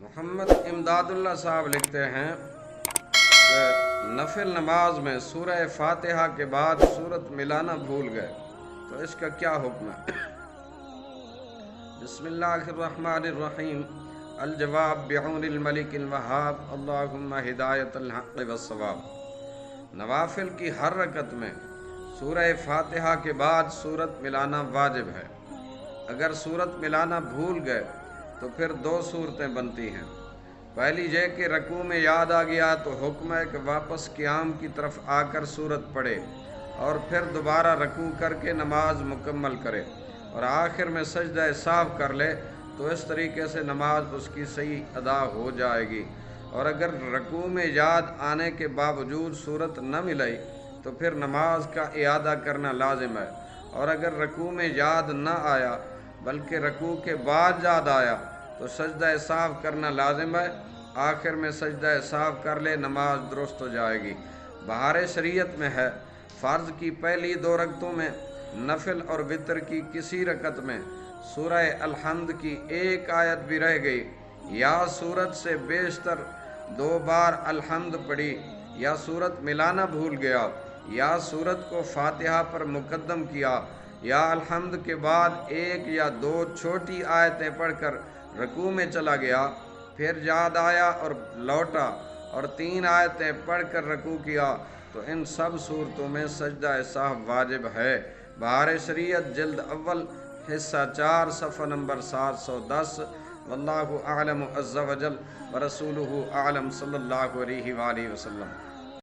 محمد امداد اللہ صاحب لکھتے ہیں کہ نفل نماز میں سورہ فاتحہ کے بعد سورت ملانا بھول گئے تو اس کا کیا حکم ہے؟ بسم اللہ الرحمن الرحیم۔ الجواب بعون الملک الوہاب، اللہم ہدایت الحق والصواب۔ نوافل کی ہر رکعت میں سورہ فاتحہ کے بعد سورت ملانا واجب ہے۔ اگر سورت ملانا بھول گئے تو پھر دو صورتیں بنتی ہیں۔ پہلی یہ کہ رکوع میں یاد آ گیا تو حکم ہے کہ واپس قیام کی طرف آ کر سورت پڑھے اور پھر دوبارہ رکوع کر کے نماز مکمل کرے اور آخر میں سجدہ سہو کر لے تو اس طریقے سے نماز اس کی صحیح ادا ہو جائے گی۔ اور اگر رکوع میں یاد آنے کے باوجود سورت نہ ملی تو پھر نماز کا اعادہ کرنا لازم ہے۔ اور اگر رکوع میں یاد نہ آیا بلکہ رکوع کے بعد یاد آیا تو سجدہ سہو کرنا لازم ہے۔ آخر میں سجدہ سہو کر لے، نماز درست ہو جائے گی۔ بہار شریعت میں ہے، فرض کی پہلی دو رکعتوں میں نفل اور وتر کی کسی رکعت میں سورہ الحمد کی ایک آیت بھی رہ گئی یا سورت سے بیشتر دو بار الحمد پڑھی یا سورت ملانا بھول گیا یا سورت کو فاتحہ پر مقدم کیا یا الحمد کے بعد ایک یا دو چھوٹی آیتیں پڑھ کر رکوع میں چلا گیا، پھر یاد آیا اور لوٹا اور 3 آیتیں پڑھ کر رکوع کیا تو ان سب صورتوں میں سجدہ سہو واجب ہے۔ بہار شریعت جلد اول حصہ 4 صفحہ نمبر 710۔ واللہ اعلم عز وجل ورسولہ اعلم صلی اللہ علیہ وآلہ وسلم۔